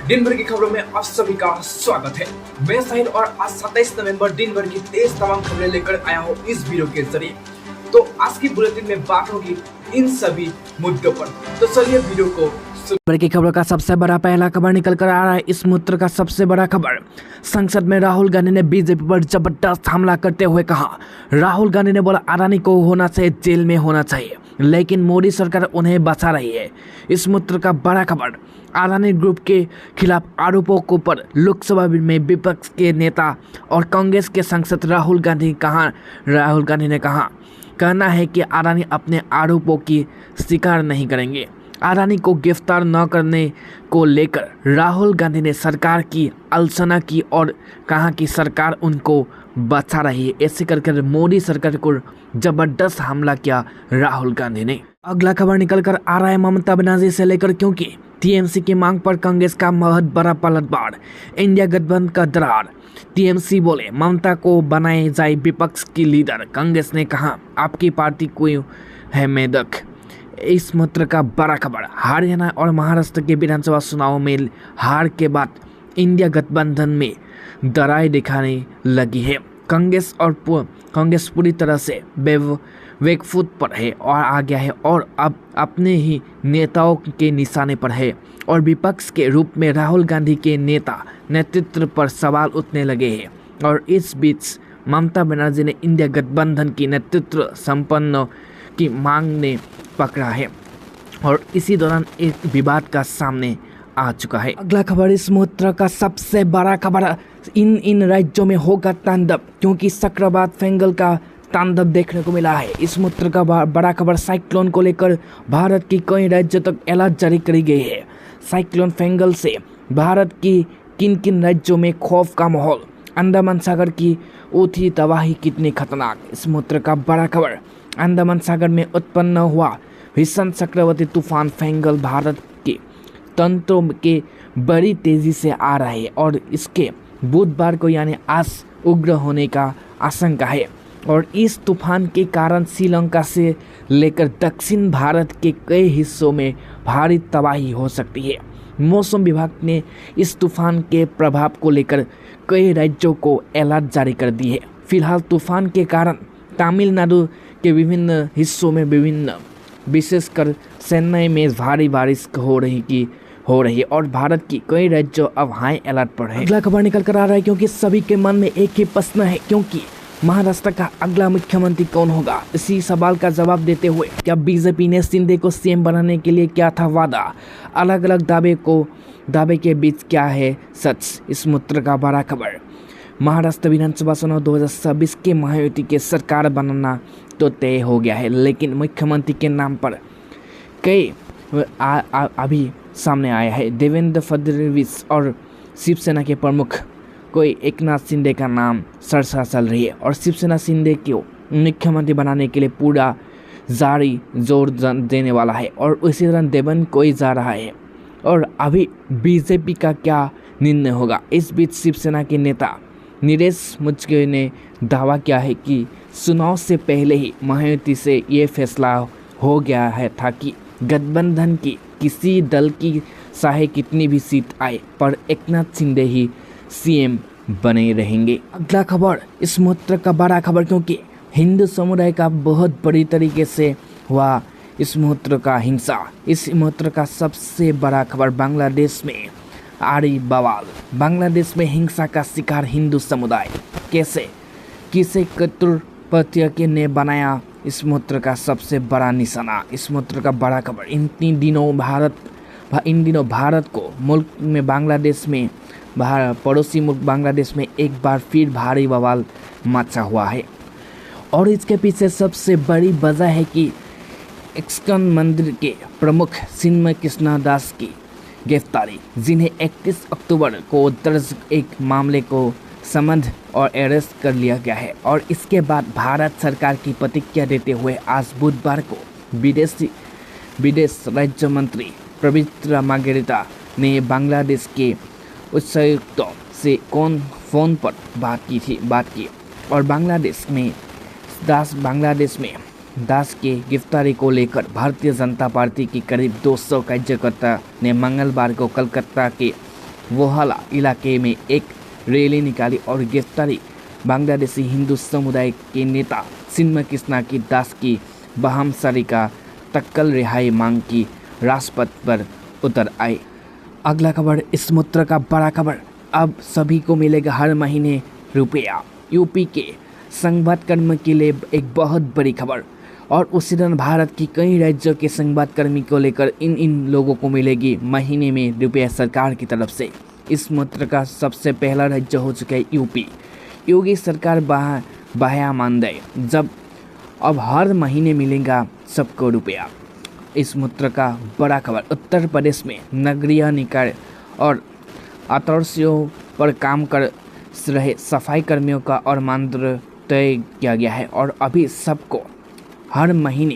दिन भर की खबरों में आप सभी का स्वागत है। मैं साहिल और आज 27 नवंबर दिन भर की तेज तमाम खबरें लेकर आया हूँ इस वीडियो के जरिए। तो आज की बुलेटिन में बात होगी इन सभी मुद्दों पर। तो चलिए वीडियो को खबर की खबरों का सबसे बड़ा पहला खबर निकल कर आ रहा है। इस मुद्दे का सबसे बड़ा खबर, संसद में राहुल गांधी ने बीजेपी पर जबरदस्त हमला करते हुए कहा। राहुल गांधी ने बोला अडानी को होना चाहिए, जेल में होना चाहिए, लेकिन मोदी सरकार उन्हें बचा रही है। इस मुद्दे का बड़ा खबर, अडानी ग्रुप के खिलाफ आरोपों को पर लोकसभा में विपक्ष के नेता और कांग्रेस के सांसद राहुल गांधी ने कहना है कि अडानी अपने आरोपों की स्वीकार नहीं करेंगे। अडानी को गिरफ्तार न करने को लेकर राहुल गांधी ने सरकार की आलोचना की और कहा कि सरकार उनको बचा रही है। ऐसे कर मोदी सरकार को जबरदस्त हमला किया राहुल गांधी ने। अगला खबर निकल कर आ रहा है ममता बनर्जी से लेकर, क्योंकि टीएमसी की मांग पर कांग्रेस का बहुत बड़ा पलटवार, इंडिया गठबंधन का दरार। टीएमसी बोले ममता को बनाए जाए विपक्ष की लीडर। कांग्रेस ने कहा आपकी पार्टी को है मेदक। इस मुद्दे का बड़ा खबर, हरियाणा और महाराष्ट्र के विधानसभा चुनाव में हार के बाद इंडिया गठबंधन में दरार दिखाने लगी है। कांग्रेस पूरी तरह से वेकफुट पर है और आ गया है और अब अपने ही नेताओं के निशाने पर है और विपक्ष के रूप में राहुल गांधी के नेतृत्व पर सवाल उठने लगे हैं। और इस बीच ममता बनर्जी ने इंडिया गठबंधन की नेतृत्व संपन्न की मांग ने पकड़ा है और इसी दौरान एक विवाद का सामने आ चुका है। अगला खबर, इस मुद्दे का सबसे बड़ा खबर, इन राज्यों में होगा तांडव, क्योंकि चक्रवात फेंगल का तांडव देखने को मिला है। इस मुद्दे का बड़ा खबर, साइक्लोन को लेकर भारत की कई राज्यों तक अलर्ट जारी करी गई है। साइक्लोन फेंगल से भारत की किन किन राज्यों में खौफ का माहौल, अंडमान सागर की उठी तबाही कितनी खतरनाक। इस मुद्दे का बड़ा खबर, अंडमान सागर में उत्पन्न हुआ भीषण चक्रवाती तूफान फेंगल भारत के तंत्रों के बड़ी तेजी से आ रहा है और इसके बुधवार को यानी आज उग्र होने का आशंका है। और इस तूफान के कारण श्रीलंका से लेकर दक्षिण भारत के कई हिस्सों में भारी तबाही हो सकती है। मौसम विभाग ने इस तूफान के प्रभाव को लेकर कई राज्यों को अलर्ट जारी कर दी है। फिलहाल तूफान के कारण तमिलनाडु के विभिन्न हिस्सों में विशेषकर चेन्नई में भारी बारिश हो रही है और भारत की कई राज्यों अब हाई अलर्ट पर है। अगला खबर निकल कर आ रहा है, क्योंकि सभी के मन में एक ही प्रश्न है, क्योंकि महाराष्ट्र का अगला मुख्यमंत्री कौन होगा। इसी सवाल का जवाब देते हुए क्या बीजेपी ने शिंदे को सीएम बनाने के लिए किया था वादा, अलग अलग दावे के बीच क्या है सच। इस मुद्दे का बड़ा खबर, महाराष्ट्र विधानसभा चुनाव 2026 के महायुति के सरकार बनाना तो तय हो गया है, लेकिन मुख्यमंत्री के नाम पर कई अभी सामने आया है। देवेंद्र फडणवीस और शिवसेना के प्रमुख कोई एकनाथ शिंदे का नाम चर्चा चल रही है और शिवसेना शिंदे को मुख्यमंत्री बनाने के लिए पूरा जारी जोर देने वाला है और उसी तरह देवन कोई जा रहा है। और अभी बीजेपी का क्या निर्णय होगा। इस बीच शिवसेना के नेता नीरज मुझके ने दावा किया है कि चुनाव से पहले ही महायुति से ये फैसला हो गया है था कि गठबंधन की किसी दल की चाहे कितनी भी सीट आए पर एकनाथ शिंदे ही सीएम बने रहेंगे। अगला खबर, इस मुद्दे का बड़ा खबर, क्योंकि हिंदू समुदाय का बहुत बड़ी तरीके से हुआ इस मुद्दे का हिंसा। इस मुद्दे का सबसे बड़ा खबर, बांग्लादेश में आड़ी बवाल, बांग्लादेश में हिंसा का शिकार हिंदू समुदाय कैसे किसे कट्टरपंथी ने बनाया। इस मुद्दे का सबसे बड़ा निशाना, इस मुद्दे का बड़ा खबर, इन दिनों भारत को मुल्क में बांग्लादेश में पड़ोसी मुल्क बांग्लादेश में एक बार फिर भारी बवाल मचा हुआ है और इसके पीछे सबसे बड़ी वजह है कि इस्कॉन मंदिर के प्रमुख चिन्मय कृष्ण दास की गिरफ्तारी, जिन्हें 31 अक्टूबर को दर्ज एक मामले को समझ और अरेस्ट कर लिया गया है। और इसके बाद भारत सरकार की प्रतिक्रिया देते हुए आज बुधवार को विदेश राज्य मंत्री पवित्रा मार्गरेटा ने बांग्लादेश के उच्चायुक्तों से फोन पर बात की और बांग्लादेश में दास के गिरफ्तारी को लेकर भारतीय जनता पार्टी की करीब 200 कार्यकर्ता ने मंगलवार को कलकत्ता के वोहला इलाके में एक रैली निकाली और गिरफ्तारी बांग्लादेशी हिंदू समुदाय के नेता सिन्मा कृष्णा की दास की बहामसारी का तत्काल रिहाई मांग की राजपथ पर उतर आए। अगला खबर इस मूत्र का बड़ा खबर, अब सभी को मिलेगा हर महीने रुपया। यूपी के संवादकर्मी के लिए एक बहुत बड़ी खबर, और उसी तरह भारत की कई राज्यों के संवादकर्मी को लेकर इन लोगों को मिलेगी महीने में रुपया सरकार की तरफ से। इस मूत्र का सबसे पहला राज्य हो चुका है यूपी। योगी सरकार बाह्या मानदेय जब अब हर महीने मिलेगा सबको रुपया। इस मूत्र का बड़ा खबर, उत्तर प्रदेश में नगरीय निकाय और आदर्शों पर काम कर रहे सफाई कर्मियों का और मानदेय तय किया गया है और अभी सबको हर महीने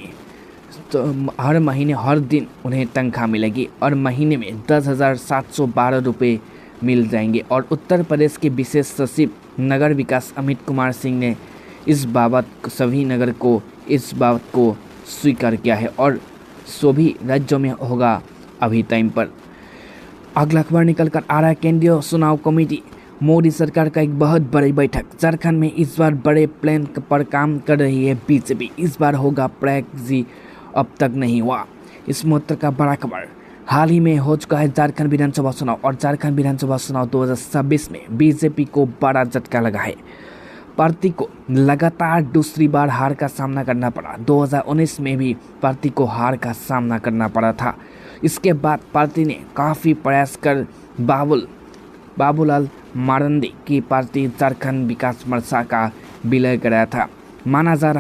हर दिन उन्हें तनख्वाह मिलेगी और महीने में 10,712 रुपये मिल जाएंगे। और उत्तर प्रदेश के विशेष सचिव नगर विकास अमित कुमार सिंह ने इस बाबत सभी नगर को इस बात को स्वीकार किया है और सभी राज्यों में होगा अभी टाइम पर। अगला खबर निकल कर आ रहा है, केंद्रीय चुनाव कमेटी मोदी सरकार का एक बहुत बड़ी बैठक। झारखंड में इस बार बड़े प्लान पर काम कर रही है बीजेपी। इस बार होगा प्रयाग जी, अब तक नहीं हुआ। इस मूत्र का बड़ा खबर, हाल ही में हो चुका है झारखंड विधानसभा चुनाव और झारखंड विधानसभा चुनाव 2026 में बीजेपी को बड़ा झटका लगा है। पार्टी को लगातार दूसरी बार हार का सामना करना पड़ा। 2019 में भी पार्टी को हार का सामना करना पड़ा था। इसके बाद पार्टी ने काफ़ी प्रयास कर बाबूलाल मारंदी की पार्टी झारखंड विकास मोर्चा का विलय कराया था। माना जा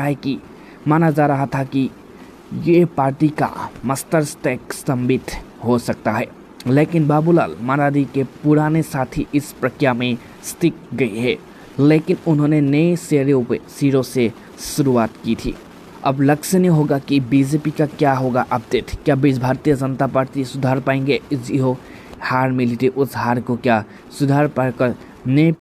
रहा था कि ये पार्टी का मस्तक स्तंभित हो सकता है, लेकिन बाबूलाल मारंदी के पुराने साथी इस प्रक्रिया में टिक गए हैं, लेकिन उन्होंने नए सिरों से शुरुआत की थी। अब लक्षणीय होगा कि बीजेपी का क्या होगा अपडेट। क्या भारतीय जनता पार्टी सुधार पाएंगे? हार मिली थी, उस हार को क्या सुधार पाकर नए